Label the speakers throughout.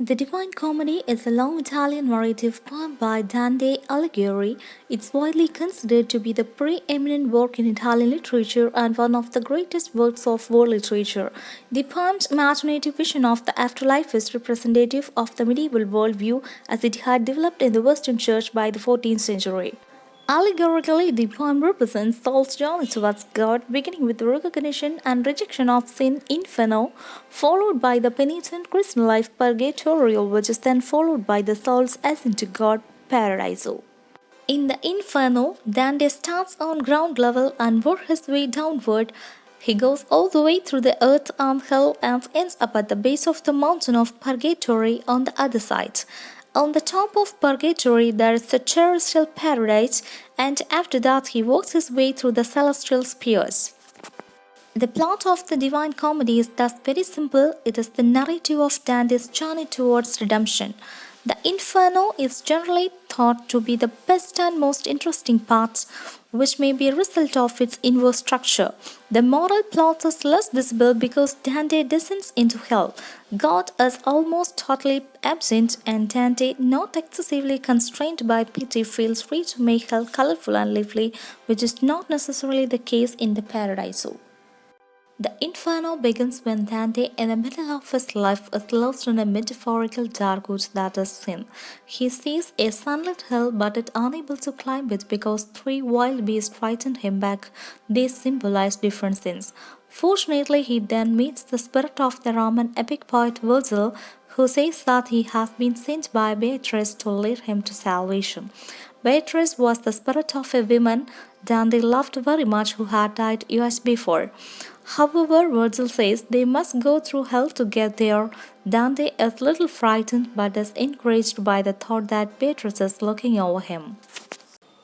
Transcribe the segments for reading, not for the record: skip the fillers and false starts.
Speaker 1: The Divine Comedy is a long Italian narrative poem by Dante Alighieri. It's widely considered to be the preeminent work in Italian literature and one of the greatest works of world literature. The poem's imaginative vision of the afterlife is representative of the medieval worldview as it had developed in the Western Church by the 14th century. Allegorically, the poem represents Saul's journey towards God, beginning with the recognition and rejection of sin Inferno, followed by the penitent Christian life Purgatorio, which is then followed by the soul's ascent to God Paradiso. In the Inferno, Dante starts on ground level and works his way downward. He goes all the way through the earth and hell and ends up at the base of the mountain of Purgatory on the other side. On the top of Purgatory, there is the terrestrial paradise, and after that, he works his way through the celestial spheres. The plot of the Divine Comedy is thus very simple. It is the narrative of Dante's journey towards redemption. The Inferno is generally thought to be the best and most interesting part, which may be a result of its inverse structure. The moral plot is less visible because Dante descends into hell. God is almost totally absent, and Dante, not excessively constrained by pity, feels free to make hell colorful and lively, which is not necessarily the case in the Paradiso. The Inferno begins when Dante, in the middle of his life, is lost in a metaphorical darkwood that is sin. He sees a sunlit hell but is unable to climb it because three wild beasts frighten him back. They symbolize different sins. Fortunately, he then meets the spirit of the Roman epic poet Virgil, who says that he has been sent by Beatrice to lead him to salvation. Beatrice was the spirit of a woman Dante loved very much who had died years before. However, Virgil says they must go through hell to get there. Dante is little frightened but is encouraged by the thought that Beatrice is looking over him.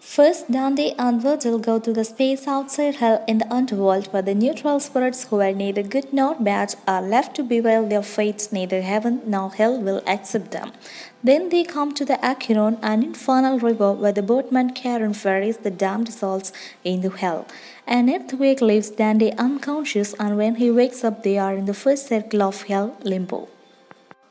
Speaker 1: First, Dante and Virgil go to the space outside hell in the underworld where the neutral spirits who are neither good nor bad are left to bewail their fates. Neither heaven nor hell will accept them. Then they come to the Acheron, an infernal river where the boatman Charon ferries the damned souls into hell. An earthquake leaves Dante unconscious, and when he wakes up, they are in the first circle of hell, Limbo.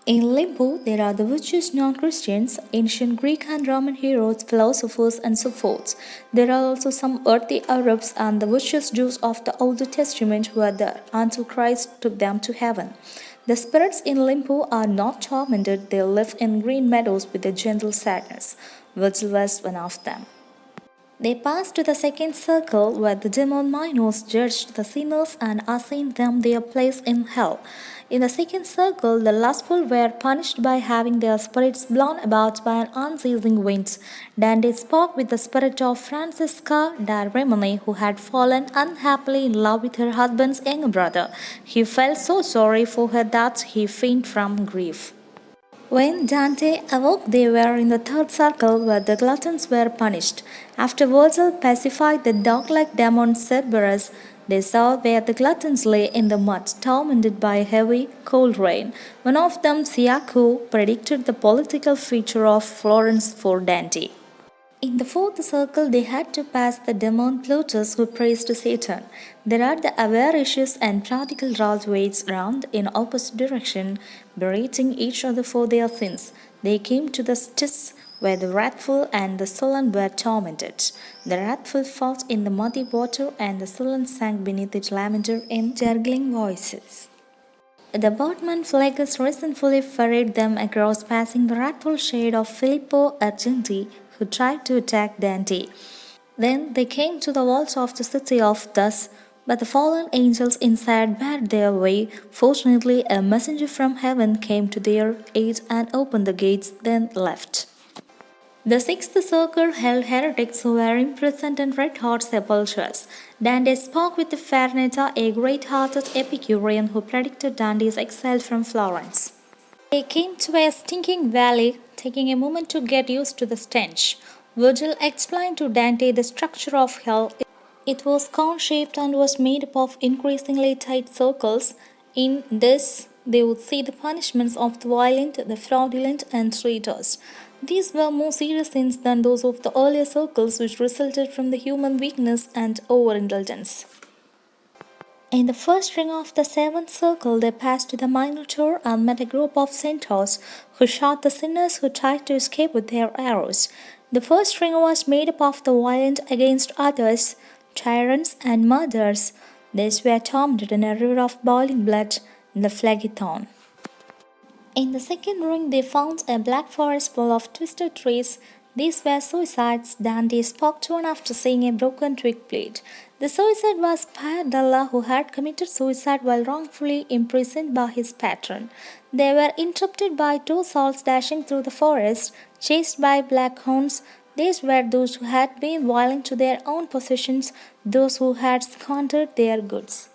Speaker 1: In Limbo, there are the virtuous non-Christians, ancient Greek and Roman heroes, philosophers, and so forth. There are also some earthy Arabs and the virtuous Jews of the Old Testament who are there until Christ took them to heaven. The spirits in Limbo are not tormented, they live in green meadows with a gentle sadness. Virgil was one of them. They passed to the second circle where the demon Minos judged the sinners and assigned them their place in hell. In the second circle, the lustful were punished by having their spirits blown about by an unceasing wind. Dante spoke with the spirit of Francisca da Rimini, who had fallen unhappily in love with her husband's younger brother. He felt so sorry for her that he fainted from grief. When Dante awoke, they were in the third circle where the gluttons were punished. After Virgil pacified the dog-like demon Cerberus, they saw where the gluttons lay in the mud, tormented by heavy, cold rain. One of them, Siaco, predicted the political future of Florence for Dante. In the fourth circle, they had to pass the demon Plutus, who praised Satan. There are the avaricious and prodigal railways round in opposite direction, berating each other for their sins. They came to the Styx, where the wrathful and the sullen were tormented. The wrathful fought in the muddy water, and the sullen sank beneath its lavender in gurgling voices. The boatman Flagus resentfully ferried them across, passing the wrathful shade of Filippo Argenti, who tried to attack Dante. Then they came to the walls of the city of Thus, but the fallen angels inside barred their way. Fortunately, a messenger from heaven came to their aid and opened the gates, then left. The sixth circle held heretics who were imprisoned in red-hot sepulchres. Dante spoke with Farneta, a great-hearted Epicurean who predicted Dante's exile from Florence. They came to a stinking valley, taking a moment to get used to the stench. Virgil explained to Dante the structure of hell. It was cone-shaped and was made up of increasingly tight circles. In this, they would see the punishments of the violent, the fraudulent, and traitors. These were more serious sins than those of the earlier circles, which resulted from the human weakness and overindulgence. In the first ring of the seventh circle, they passed to the Minotaur and met a group of centaurs who shot the sinners who tried to escape with their arrows. The first ring was made up of the violent against others, tyrants, and murderers. These were tormented in a river of boiling blood, the Phlegethon. In the second ring, they found a black forest full of twisted trees. These were suicides. Dante spoke to one after seeing a broken twig blade. The suicide was Paradella, who had committed suicide while wrongfully imprisoned by his patron. They were interrupted by two souls dashing through the forest, chased by black hounds. These were those who had been violent to their own possessions, those who had squandered their goods.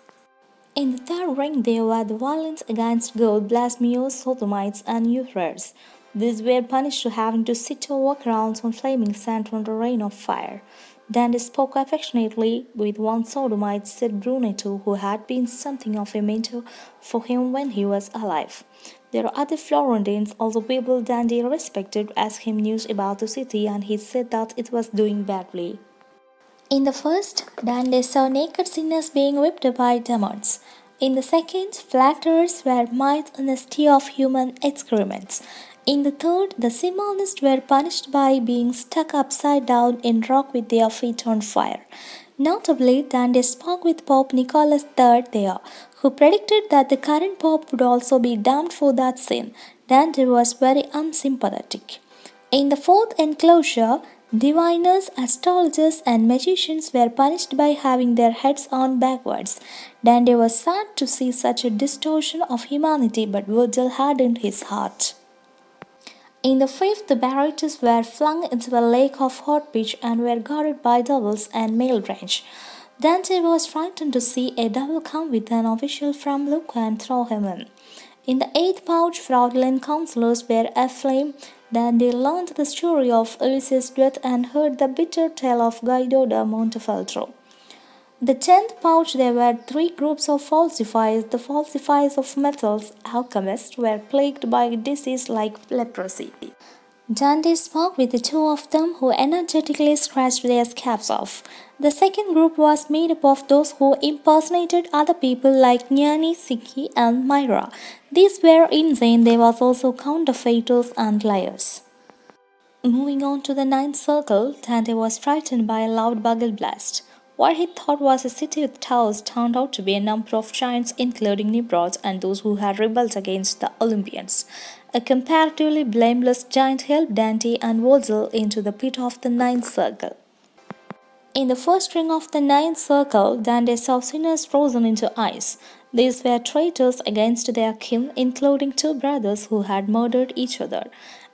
Speaker 1: In the third ring, there were the violence against God, blasphemers, sodomites, and usurers. These were punished to having to sit or walk around on flaming sand under a rain of fire. Dante spoke affectionately with one sodomite, said Brunetto, who had been something of a mentor for him when he was alive. There are other Florentines, also people Dante respected, asked him news about the city, and he said that it was doing badly. In the first, Dante saw naked sinners being whipped by demons. In the second, flatterers were made in a stew of human excrements. In the third, the Simonists were punished by being stuck upside down in rock with their feet on fire. Notably, Dante spoke with Pope Nicholas III there, who predicted that the current Pope would also be damned for that sin. Dante was very unsympathetic. In the fourth enclosure, diviners, astrologers, and magicians were punished by having their heads on backwards. Dante was sad to see such a distortion of humanity, but Virgil hardened his heart. In the fifth, the barricades were flung into a lake of hot pitch and were guarded by devils and male range. Dante was frightened to see a devil come with an official from Lucca and throw him in. In the eighth pouch, fraudulent counselors were aflame. Dante learned the story of Ulysses' death and heard the bitter tale of Guido da Montefeltro. The tenth pouch, there were three groups of falsifiers. The falsifiers of metals, alchemists, were plagued by a disease like leprosy. Dante spoke with the two of them, who energetically scratched their scabs off. The second group was made up of those who impersonated other people like Gnani, Siki, and Myra. These were insane. There was also counterfeiters and liars. Moving on to the ninth circle, Dante was frightened by a loud bugle blast. What he thought was a city with towers turned out to be a number of giants, including Nimrods and those who had rebelled against the Olympians. A comparatively blameless giant helped Dante and Virgil into the pit of the ninth circle. In the first ring of the ninth circle, Dante saw sinners frozen into ice. These were traitors against their kin, including two brothers who had murdered each other.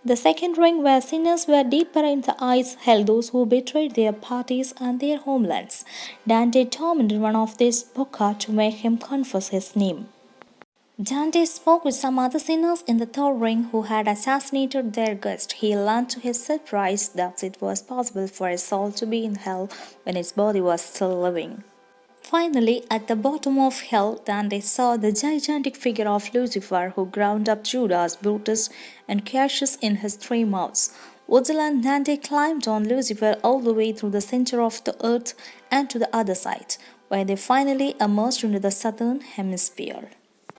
Speaker 1: The second ring, where sinners were deeper in the ice, held those who betrayed their parties and their homelands. Dante tormented one of these Bocca to make him confess his name. Dante spoke with some other sinners in the third ring who had assassinated their guest. He learned to his surprise that it was possible for a soul to be in hell when its body was still living. Finally, at the bottom of hell, Dante saw the gigantic figure of Lucifer, who ground up Judas, Brutus, and Cassius in his three mouths. Virgil and Dante climbed on Lucifer all the way through the center of the earth and to the other side, where they finally emerged into the southern hemisphere.